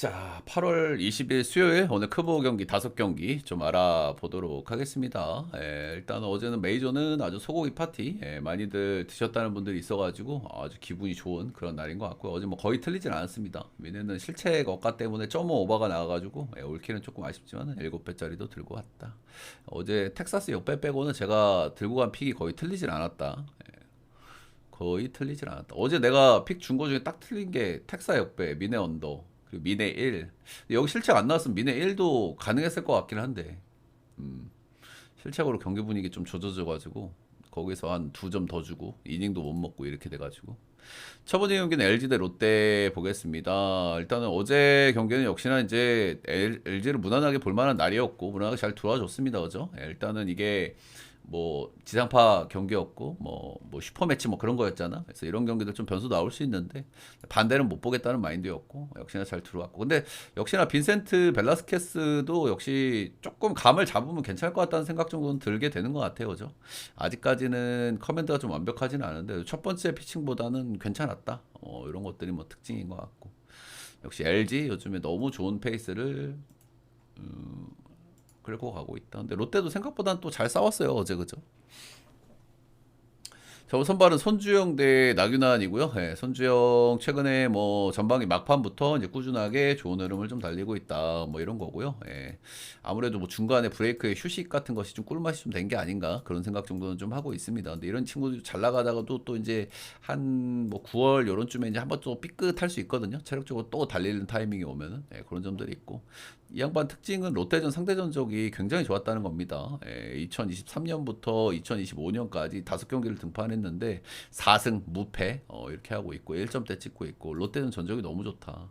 자, 8월 20일 수요일 오늘 크보 경기 5경기 좀 알아보도록 하겠습니다. 일단 어제는 메이저는 아주 소고기 파티 많이들 드셨다는 분들이 있어가지고 아주 기분이 좋은 그런 날인 것 같고요. 어제 뭐 거의 틀리진 않았습니다. 미네는 실책 억가 때문에 0.5 오버가 나와가지고 올킬은 조금 아쉽지만 7배짜리도 들고 왔다. 어제 텍사스 역배 빼고는 제가 들고 간 픽이 거의 틀리진 않았다. 거의 틀리진 않았다. 어제 내가 픽 준 거 중에 딱 틀린 게 텍사 역배, 미네 언더, 그리고 미네 1. 여기 실책 안 나왔으면 미네 1도 가능했을 것 같긴 한데, 실책으로 경기 분위기 좀 조져져가지고, 거기서 한 2점 더 주고, 이닝도 못 먹고 이렇게 돼가지고. 첫 번째 경기는 LG 대 롯데 보겠습니다. 일단은 어제 경기는 역시나 이제 LG를 무난하게 볼 만한 날이었고, 무난하게 잘 돌아줬습니다. 그죠? 일단은 이게 뭐 지상파 경기였고 뭐 슈퍼매치 뭐 그런 거였잖아. 그래서 이런 경기들 좀 변수 나올 수 있는데 반대는 못 보겠다는 마인드였고 역시나 잘 들어왔고. 근데 역시나 빈센트 벨라스케스도 역시 조금 감을 잡으면 괜찮을 것 같다는 생각 정도는 들게 되는 것 같아요. 그죠? 아직까지는 커맨드가 좀 완벽하지는 않은데 첫 번째 피칭보다는 괜찮았다. 이런 것들이 뭐 특징인 것 같고. 역시 LG 요즘에 너무 좋은 페이스를 끌고 가고 있다. 근데 롯데도 생각보다는 또 잘 싸웠어요 어제. 그죠? 저 선발은 손주영 대 나균환이고요. 손주영 최근에 뭐 전반기 막판부터 이제 꾸준하게 좋은 흐름을 좀 달리고 있다. 뭐 이런 거고요. 아무래도 뭐 중간에 브레이크의 휴식 같은 것이 좀 꿀맛이 좀 된 게 아닌가 그런 생각 정도는 좀 하고 있습니다. 근데 이런 친구들이 잘 나가다가도 또 이제 한 뭐 9월 요런쯤에 이제 한번 또 삐끗할 수 있거든요. 체력적으로 또 달리는 타이밍이 오면은 그런 점들이 있고. 이 양반 특징은 롯데전 상대 전적이 굉장히 좋았다는 겁니다. 2023년부터 2025년까지 5경기를 등판했는데 4승 무패 이렇게 하고 있고 1점대 찍고 있고. 롯데는 전적이 너무 좋다.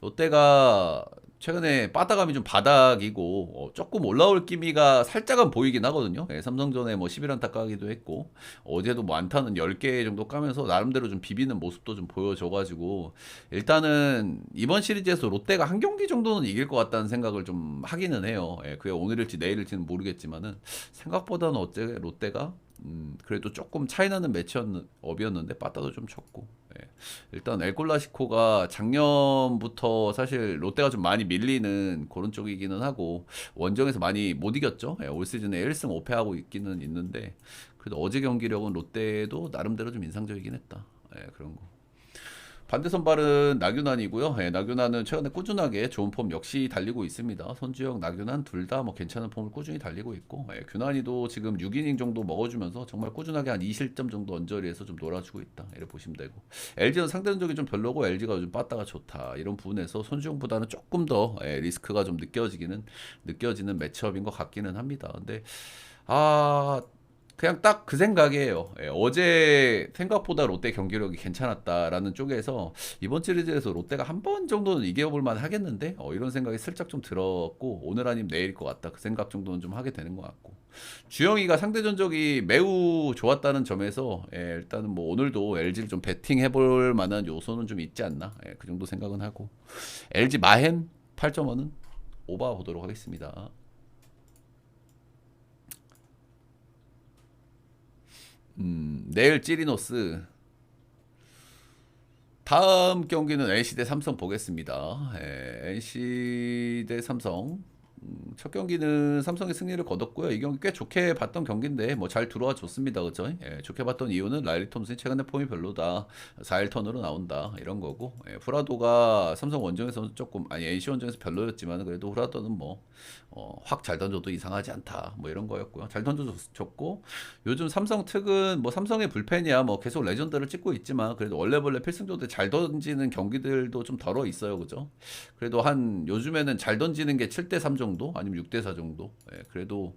롯데가 최근에 빠따감이 좀 바닥이고 조금 올라올 기미가 살짝은 보이긴 하거든요. 삼성전에 뭐 11안타 까기도 했고 어제도 뭐 안타는 10개 정도 까면서 나름대로 좀 비비는 모습도 좀 보여줘가지고 일단은 이번 시리즈에서 롯데가 한 경기 정도는 이길 것 같다는 생각을 좀 하기는 해요. 그게 오늘일지 내일일지는 모르겠지만은 생각보다는 어째 롯데가 그래도 조금 차이나는 매치업이었는데 빠따도 좀 쳤고. 일단 엘콜라시코가 작년부터 사실 롯데가 좀 많이 밀리는 그런 쪽이기는 하고 원정에서 많이 못 이겼죠. 올 시즌에 1승 5패하고 있기는 있는데 그래도 어제 경기력은 롯데도 나름대로 좀 인상적이긴 했다. 그런 거. 반대 선발은 나균환이고요. 나균환은 최근에 꾸준하게 좋은 폼 역시 달리고 있습니다. 손주영, 나균환 둘 다 뭐 괜찮은 폼을 꾸준히 달리고 있고, 균환이도 지금 6이닝 정도 먹어주면서 정말 꾸준하게 한 2실점 정도 언저리에서 좀 놀아주고 있다. 이렇게 보시면 되고, LG는 상대적이 좀 별로고 LG가 요즘 빠따가 좋다. 이런 부분에서 손주영보다는 조금 더 리스크가 좀 느껴지는 매치업인 것 같기는 합니다. 근데 아 그냥 딱 그 생각이에요. 어제 생각보다 롯데 경기력이 괜찮았다라는 쪽에서 이번 시리즈에서 롯데가 한 번 정도는 이겨볼 만 하겠는데 이런 생각이 슬쩍 좀 들었고 오늘 아니면 내일일 것 같다. 그 생각 정도는 좀 하게 되는 것 같고 주영이가 상대 전적이 매우 좋았다는 점에서 일단은 뭐 오늘도 LG를 좀 배팅해볼 만한 요소는 좀 있지 않나. 그 정도 생각은 하고 LG 마헨 8.5는 오바 보도록 하겠습니다. 내일 찌리노스. 다음 경기는 NC 대 삼성 보겠습니다. NC 대 삼성. 첫 경기는 삼성이 승리를 거뒀고요. 이 경기 꽤 좋게 봤던 경기인데 뭐 잘 들어와 줬습니다. 그죠? 좋게 봤던 이유는 라일리 톰슨이 최근에 폼이 별로다. 4일 턴으로 나온다. 이런 거고. 후라도가 삼성 원정에서는 조금 아니 NC 원정에서 별로였지만 그래도 후라도는 뭐 확 잘 던져도 이상하지 않다. 뭐 이런 거였고요. 잘 던져줬고 요즘 삼성 특은 뭐 삼성의 불펜이야 뭐 계속 레전드를 찍고 있지만 그래도 원래벌레 필승조대 잘 던지는 경기들도 좀 덜어 있어요. 그죠? 그래도 한 요즘에는 잘 던지는 게 7대3 정도 아니면 6대4 정도. 그래도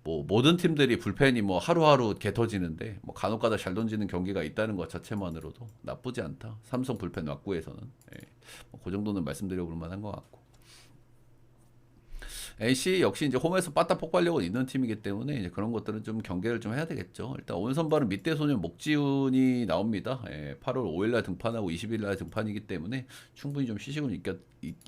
뭐 모든 팀들이 불펜이 뭐 하루하루 개 터지는데 뭐 간혹가다 잘 던지는 경기가 있다는 것 자체만으로도 나쁘지 않다. 삼성 불펜 왁구에서는 뭐그 정도는 말씀드려 볼 만한 것 같고. NC 역시 이제 홈에서 빠따 폭발력은 있는 팀이기 때문에 이제 그런 것들은 좀 경계를 좀 해야 되겠죠. 일단 오늘 선발은 밑대 소년 목지훈이 나옵니다. 8월 5일날 등판하고 20일날 등판이기 때문에 충분히 좀 쉬시고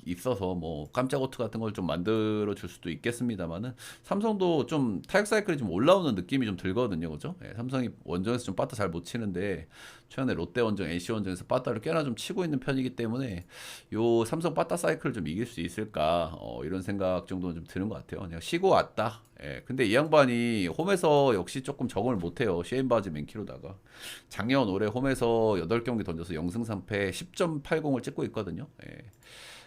있어서 뭐 깜짝 오트 같은 걸 좀 만들어 줄 수도 있겠습니다만은 삼성도 좀 타격 사이클이 좀 올라오는 느낌이 좀 들거든요, 그죠? 삼성이 원정에서 좀 빠따 잘 못 치는데 최근에 롯데원정, NC원정에서 빠따를 꽤나 좀 치고 있는 편이기 때문에 요 삼성 빠따 사이클을 좀 이길 수 있을까 이런 생각 정도는 좀 드는 것 같아요. 그냥 쉬고 왔다. 예, 근데 이 양반이 홈에서 역시 조금 적응을 못해요. 셰인바지 맨키로다가 작년 올해 홈에서 8경기 던져서 0승 3패 10.80을 찍고 있거든요. 예.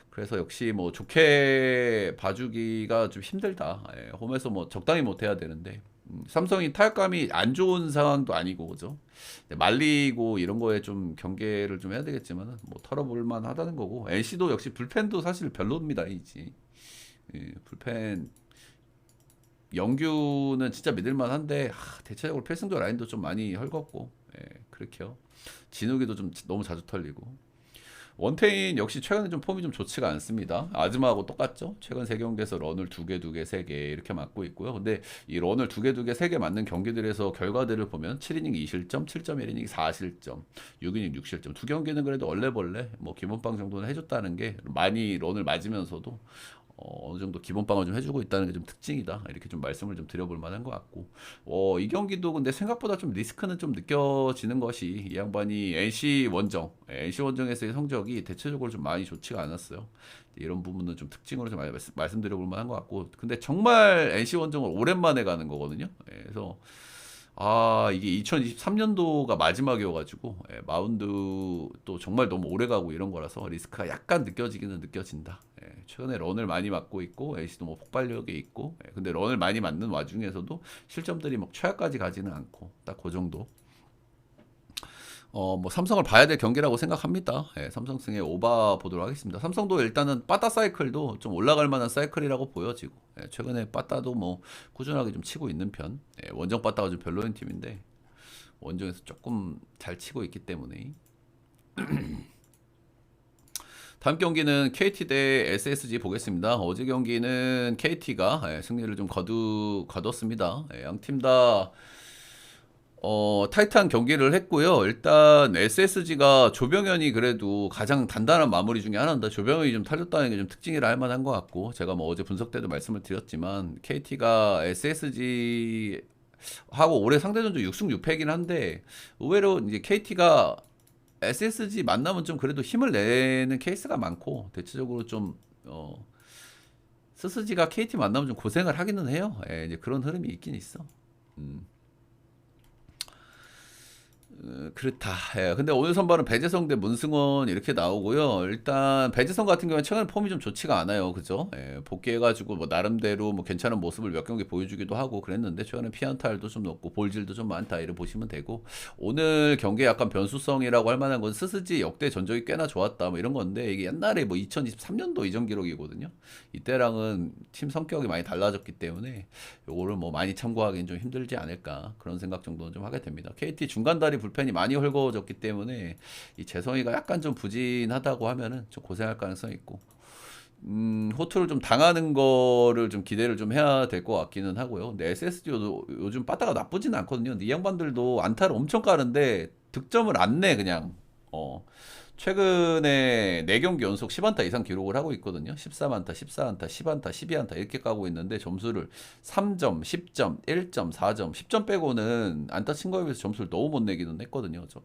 그래서 역시 뭐 좋게 봐주기가 좀 힘들다. 예, 홈에서 뭐 적당히 못해야 되는데 삼성이 타격감이 안 좋은 상황도 아니고 그죠? 말리고 이런 거에 좀 경계를 좀 해야 되겠지만 뭐 털어볼 만하다는 거고 NC도 역시 불펜도 사실 별로입니다. 이지 예, 불펜 영규는 진짜 믿을만한데 대체적으로 필승조 라인도 좀 많이 헐겁고 예, 그렇게요. 진욱이도 좀 너무 자주 털리고 원태인 역시 최근에 좀 폼이 좀 좋지가 않습니다. 아즈마하고 똑같죠. 최근 3경기에서 런을 2개, 2개, 3개 이렇게 맞고 있고요. 근데 이 런을 2개, 2개, 3개 맞는 경기들에서 결과들을 보면 7이닝 2실점, 7.1이닝 4실점, 6이닝 6실점. 두 경기는 그래도 얼레벌레 뭐 기본빵 정도는 해줬다는 게 많이 런을 맞으면서도 어느 정도 기본빵을 좀 해주고 있다는 게 좀 특징이다. 이렇게 좀 말씀을 좀 드려볼 만한 것 같고. 이 경기도 근데 생각보다 좀 리스크는 좀 느껴지는 것이 이 양반이 NC 원정에서의 성적이 대체적으로 좀 많이 좋지가 않았어요. 이런 부분은 좀 특징으로 좀 말씀드려볼 만한 것 같고. 근데 정말 NC 원정을 오랜만에 가는 거거든요. 그래서 이게 2023년도가 마지막이어가지고, 마운드 또 정말 너무 오래 가고 이런 거라서 리스크가 약간 느껴지기는 느껴진다. 최근에 런을 많이 맞고 있고, NC도 뭐 폭발력이 있고, 근데 런을 많이 맞는 와중에서도 실점들이 막 최하까지 가지는 않고, 딱 그 정도. 뭐 삼성을 봐야 될 경기라고 생각합니다. 삼성승에 오바 보도록 하겠습니다. 삼성도 일단은 빠따 사이클도 좀 올라갈 만한 사이클이라고 보여지고 최근에 빠따도 뭐 꾸준하게 좀 치고 있는 편. 원정 빠따가 좀 별로인 팀인데 원정에서 조금 잘 치고 있기 때문에 다음 경기는 KT 대 SSG 보겠습니다. 어제 경기는 KT가 승리를 좀 거뒀습니다. 양팀 다 타이트한 경기를 했고요. 일단 SSG가 조병현이 그래도 가장 단단한 마무리 중에 하나인데 조병현이 좀 탈렸다는 게 좀 특징이라 할 만한 것 같고 제가 뭐 어제 분석 때도 말씀을 드렸지만 KT가 SSG 하고 올해 상대 전적 6승 6패이긴 한데 의외로 이제 KT가 SSG 만나면 좀 그래도 힘을 내는 케이스가 많고 대체적으로 좀 SSG가 KT 만나면 좀 고생을 하기는 해요. 이제 그런 흐름이 있긴 있어. 음. 그렇다. 근데 오늘 선발은 배재성 대 문승원 이렇게 나오고요. 일단 배재성 같은 경우는 최근 폼이 좀 좋지가 않아요. 그죠? 복귀해가지고 뭐 나름대로 뭐 괜찮은 모습을 몇 경기 보여주기도 하고 그랬는데 최근에 피안타율도 좀 높고 볼질도 좀 많다 이렇게 보시면 되고 오늘 경기에 약간 변수성이라고 할 만한 건 스스지 역대 전적이 꽤나 좋았다 뭐 이런 건데 이게 옛날에 뭐 2023년도 이전 기록이거든요. 이때랑은 팀 성격이 많이 달라졌기 때문에 요거를 뭐 많이 참고하기는 좀 힘들지 않을까 그런 생각 정도는 좀 하게 됩니다. KT 중간 다리 불펜이 많이 헐거워졌기 때문에 이 재성이가 약간 좀 부진하다고 하면은 좀 고생할 가능성이 있고 호투를 좀 당하는 거를 좀 기대를 좀 해야 될 것 같기는 하고요. 근데 SSG도 요즘 빠따가 나쁘진 않거든요. 근데 이 양반들도 안타를 엄청 까는데 득점을 안 내 그냥 최근에 4경기 연속 10안타 이상 기록을 하고 있거든요. 13안타, 14안타, 10안타, 12안타 이렇게 까고 있는데 점수를 3점, 10점, 1점, 4점, 10점 빼고는 안타 친 거에 비해서 점수를 너무 못 내기는 했거든요. 그죠?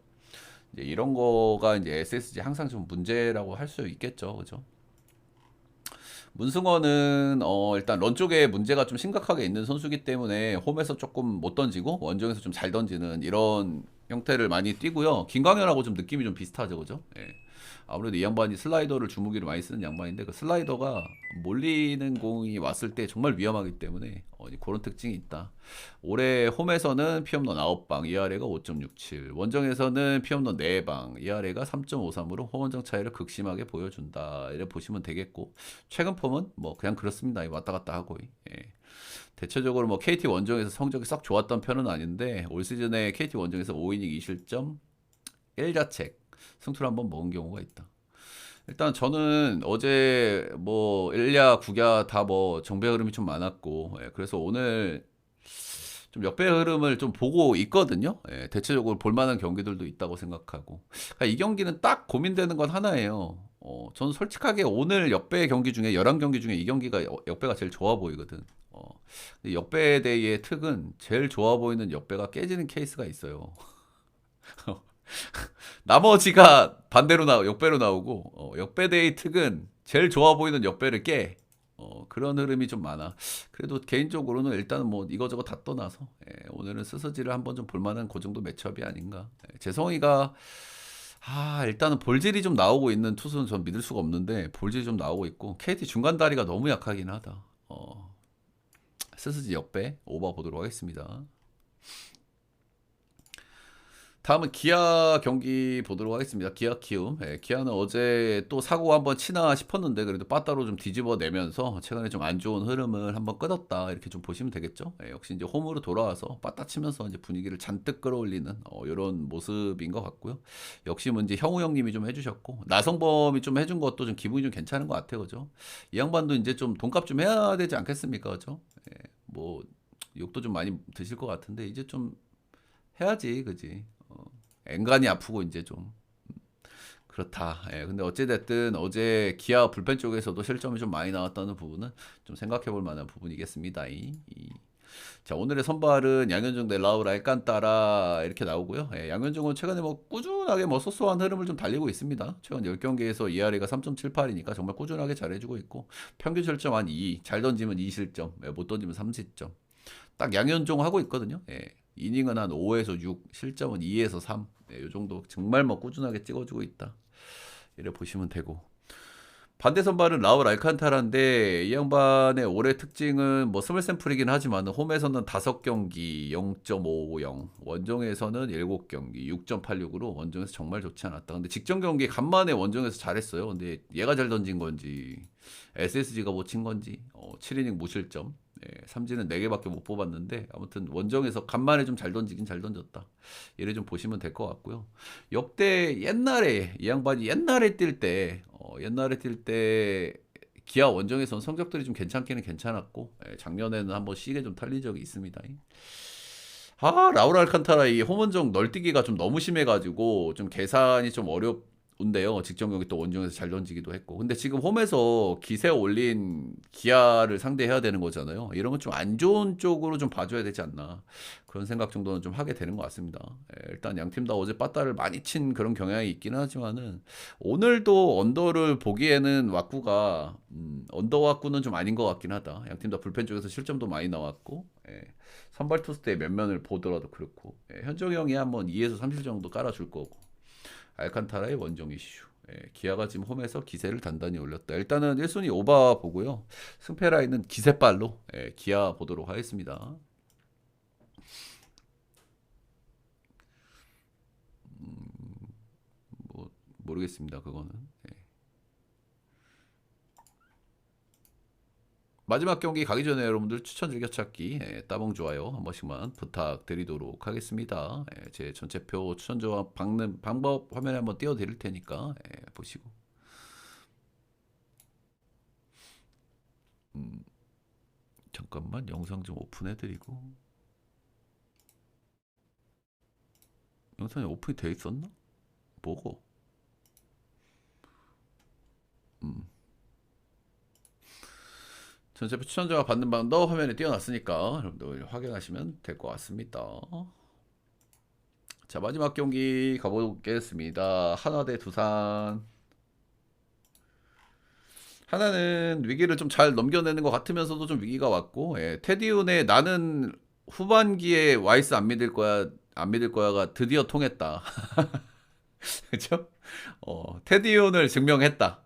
이제 이런 거가 이제 SSG 항상 좀 문제라고 할 수 있겠죠. 그죠? 문승원은 일단 런 쪽에 문제가 좀 심각하게 있는 선수기 때문에 홈에서 조금 못 던지고 원정에서 좀 잘 던지는 이런 형태를 많이 띄고요. 김광현하고 좀 느낌이 좀 비슷하죠, 그죠? 아무래도 이 양반이 슬라이더를 주무기로 많이 쓰는 양반인데 그 슬라이더가 몰리는 공이 왔을 때 정말 위험하기 때문에 그런 특징이 있다. 올해 홈에서는 피홈런 9방, ERA가 5.67, 원정에서는 피홈런 4방, ERA가 3.53으로 홈원정 차이를 극심하게 보여준다. 이렇게 보시면 되겠고 최근 폼은 뭐 그냥 그렇습니다. 왔다 갔다 하고. 대체적으로 뭐 KT 원정에서 성적이 썩 좋았던 편은 아닌데 올 시즌에 KT 원정에서 5이닝 2실점 1자책 승투를 한번 먹은 경우가 있다. 일단 저는 어제 뭐 1야 9야 다 뭐 정배 흐름이 좀 많았고 그래서 오늘 좀 역배 흐름을 좀 보고 있거든요. 대체적으로 볼만한 경기들도 있다고 생각하고 그러니까 이 경기는 딱 고민되는 건 하나예요. 저는 솔직하게 오늘 역배 경기 중에 11경기 중에 이 경기가 역배가 제일 좋아 보이거든. 근데 역배 대의 특은 제일 좋아 보이는 역배가 깨지는 케이스가 있어요. 나머지가 반대로 역배로 나오고, 역배 데이 특은 제일 좋아 보이는 역배를 깨. 그런 흐름이 좀 많아. 그래도 개인적으로는 일단은 뭐 이거저거 다 떠나서, 오늘은 스스지를 한번 좀 볼만한 그 정도 매첩이 아닌가. 재성이가, 일단은 볼질이 좀 나오고 있는 투수는 전 믿을 수가 없는데, 볼질이 좀 나오고 있고, KT 중간 다리가 너무 약하긴 하다. 스스지 역배 오버 보도록 하겠습니다. 다음은 기아 경기 보도록 하겠습니다. 기아 키움. 기아는 어제 또 사고 한번 치나 싶었는데 그래도 빠따로 좀 뒤집어 내면서 최근에 좀 안 좋은 흐름을 한번 끊었다 이렇게 좀 보시면 되겠죠. 역시 이제 홈으로 돌아와서 빠따 치면서 이제 분위기를 잔뜩 끌어올리는 이런 모습인 것 같고요. 역시 뭐 이제 형우 형님이 좀 해주셨고 나성범이 좀 해준 것도 좀 기분이 좀 괜찮은 것 같아요, 그죠? 이 양반도 이제 좀 돈값 좀 해야 되지 않겠습니까, 그죠? 뭐 욕도 좀 많이 드실 것 같은데 이제 좀 해야지, 그지? 앵간히 아프고 이제 좀 그렇다. 근데 어찌됐든 어제 기아 불펜 쪽에서도 실점이 좀 많이 나왔다는 부분은 좀 생각해 볼 만한 부분이겠습니다. 자, 오늘의 선발은 양현종 대 라울 알칸타라 이렇게 나오고요. 양현종은 최근에 뭐 꾸준하게 뭐 소소한 흐름을 좀 달리고 있습니다. 최근 10경기에서 ERA가 3.78이니까 정말 꾸준하게 잘해주고 있고 평균 실점 한 2, 잘 던지면 2실점, 못 던지면 3실점. 딱 양현종 하고 있거든요. 이닝은 한 5에서 6, 실점은 2에서 3. 이 정도 정말 뭐 꾸준하게 찍어주고 있다. 이래 보시면 되고. 반대 선발은 라울 알칸타라인데 이 양반의 올해 특징은 뭐 스몰 샘플이긴 하지만 홈에서는 5경기 0.50, 원정에서는 7경기 6.86으로 원정에서 정말 좋지 않았다. 근데 직전 경기 간만에 원정에서 잘했어요. 근데 얘가 잘 던진 건지 SSG가 못 친 건지 7이닝 무실점. 삼진은 4개밖에 못 뽑았는데 아무튼 원정에서 간만에 좀 잘 던지긴 잘 던졌다. 이래 좀 보시면 될 것 같고요. 역대 옛날에 이 양반이 옛날에 뛸 때 기아 원정에선 성적들이 좀 괜찮기는 괜찮았고 작년에는 한번 시계 좀 탈린 적이 있습니다. 라울 알칸타라 이 홈원정 널뛰기가 좀 너무 심해가지고 좀 계산이 좀 어렵운데요. 직전 경기 또 원정에서 잘 던지기도 했고. 근데 지금 홈에서 기세 올린 기아를 상대해야 되는 거잖아요. 이런 건 좀 안 좋은 쪽으로 좀 봐줘야 되지 않나. 그런 생각 정도는 좀 하게 되는 것 같습니다. 일단 양 팀 다 어제 빠따를 많이 친 그런 경향이 있긴 하지만은 오늘도 언더를 보기에는 왁구가 언더 왁구는 좀 아닌 것 같긴 하다. 양 팀 다 불펜 쪽에서 실점도 많이 나왔고 선발 투수 때 면면을 보더라도 그렇고 현정이 형이 한번 2에서 3실 정도 깔아줄 거고 알칸타라의 원정 이슈. 기아가 지금 홈에서 기세를 단단히 올렸다. 일단은 1순위 오바 보고요. 승패 라인은 기세빨로 기아 보도록 하겠습니다. 뭐 모르겠습니다. 그거는. 마지막 경기 가기 전에 여러분들 추천 즐겨찾기 따봉 좋아요 한 번씩만 부탁드리도록 하겠습니다. 제 전체표 추천 조합 박는 방법 화면에 한번 띄워드릴 테니까 보시고 잠깐만 영상 좀 오픈해드리고 영상이 오픈이 돼 있었나? 뭐고? 전체표 추천자가 받는 방도 화면에 띄워놨으니까 여러분들 확인하시면 될 것 같습니다. 자, 마지막 경기 가보겠습니다. 하나 대 두산. 하나는 위기를 좀 잘 넘겨내는 것 같으면서도 좀 위기가 왔고, 테디운의 나는 후반기에 와이스 안 믿을 거야, 안 믿을 거야가 드디어 통했다. 그죠? 테디운을 증명했다.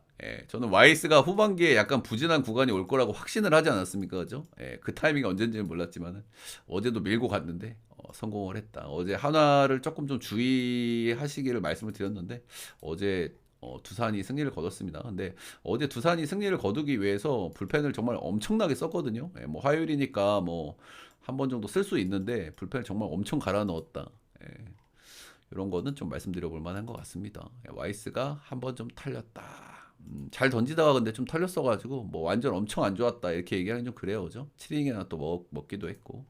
저는 와이스가 후반기에 약간 부진한 구간이 올 거라고 확신을 하지 않았습니까? 그죠? 그 타이밍이 언젠지는 몰랐지만 어제도 밀고 갔는데 성공을 했다. 어제 한화를 조금 좀 주의하시기를 말씀을 드렸는데 어제 두산이 승리를 거뒀습니다. 근데 어제 두산이 승리를 거두기 위해서 불펜을 정말 엄청나게 썼거든요. 뭐 화요일이니까 뭐 한 번 정도 쓸 수 있는데 불펜을 정말 엄청 갈아 넣었다. 이런 거는 좀 말씀드려 볼 만한 것 같습니다. 와이스가 한 번 좀 털렸다. 잘 던지다가 근데 좀 털렸어가지고 뭐 완전 엄청 안 좋았다 이렇게 얘기하는 좀 그래요, 그죠? 7이닝이나 또 먹기도 했고.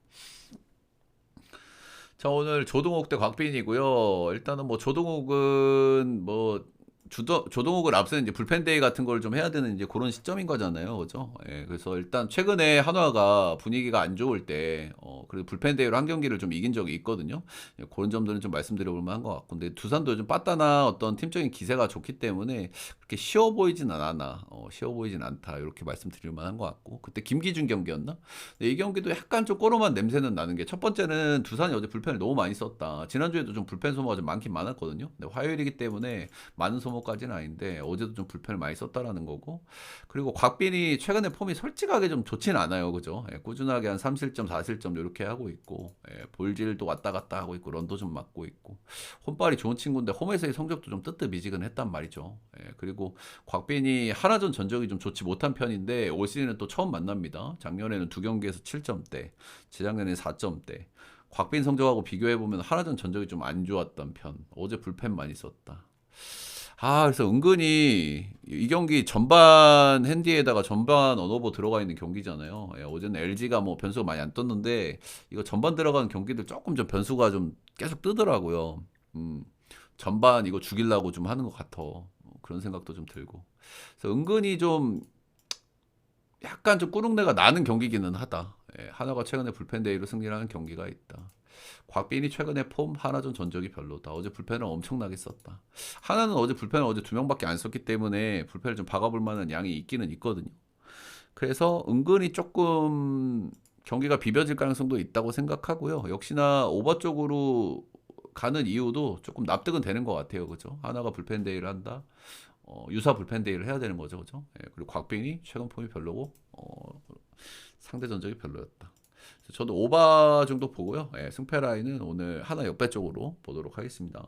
자, 오늘 조동욱 대 곽빈이고요. 일단은 뭐 조동욱은 뭐 조동욱을 앞서는 이제 불펜데이 같은 걸 좀 해야 되는 이제 그런 시점인 거잖아요. 그죠? 예, 그래서 일단 최근에 한화가 분위기가 안 좋을 때, 그래도 불펜데이로 한 경기를 좀 이긴 적이 있거든요. 예, 그런 점들은 좀 말씀드려볼 만한 것 같고. 근데 두산도 요즘 빠따나 어떤 팀적인 기세가 좋기 때문에 그렇게 쉬워 보이진 않아. 쉬워 보이진 않다. 이렇게 말씀드릴 만한 것 같고. 그때 김기준 경기였나? 근데 이 경기도 약간 좀 꼬름한 냄새는 나는 게 첫 번째는 두산이 어제 불펜을 너무 많이 썼다. 지난주에도 좀 불펜 소모가 좀 많긴 많았거든요. 근데 화요일이기 때문에 많은 소모까지는 아닌데 어제도 좀 불펜을 많이 썼다라는 거고 그리고 곽빈이 최근에 폼이 솔직하게 좀 좋진 않아요 그죠 예, 꾸준하게 한 3실점 4실점 이렇게 하고 있고 예, 볼질도 왔다 갔다 하고 있고 런도 좀 맞고 있고 홈발이 좋은 친구인데 홈에서의 성적도 좀 뜨뜻미지근했단 말이죠 예, 그리고 곽빈이 하나전 전적이 좀 좋지 못한 편인데 올 시즌은 또 처음 만납니다 작년에는 두 경기에서 7점대 재작년에 4점대 곽빈 성적하고 비교해보면 하나전 전적이 좀 안 좋았던 편 어제 불펜 많이 썼다 그래서 은근히 이 경기 전반 핸디에다가 전반 언어버 들어가 있는 경기잖아요. 예, 어제는 LG가 뭐 변수가 많이 안 떴는데 이거 전반 들어가는 경기들 조금 좀 변수가 좀 계속 뜨더라고요. 음, 전반 이거 죽이려고 좀 하는 것 같아. 그런 생각도 좀 들고. 그래서 은근히 좀 약간 좀 꾸룩내가 나는 경기기는 하다. 예, 하나가 최근에 불펜데이로 승리하는 경기가 있다. 곽빈이 최근에 폼 하나전 전적이 별로다. 어제 불펜을 엄청나게 썼다. 하나는 어제 불펜을 어제 두 명밖에 안 썼기 때문에 불펜을 좀 박아볼 만한 양이 있기는 있거든요. 그래서 은근히 조금 경기가 비벼질 가능성도 있다고 생각하고요. 역시나 오버 쪽으로 가는 이유도 조금 납득은 되는 것 같아요. 그죠? 하나가 불펜 데이를 한다. 유사 불펜 데이를 해야 되는 거죠. 그죠? 예, 그리고 곽빈이 최근 폼이 별로고 상대 전적이 별로였다. 그래서 저도 오바 정도 보고요. 예, 승패 라인은 오늘 하나 역배 쪽으로 보도록 하겠습니다.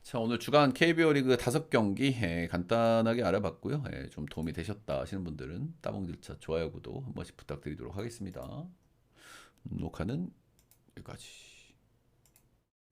자, 오늘 주간 KBO 리그 5경기 간단하게 알아봤고요. 좀 도움이 되셨다 하시는 분들은 따봉질차 좋아요 구독 한 번씩 부탁드리도록 하겠습니다. 녹화는 여기까지.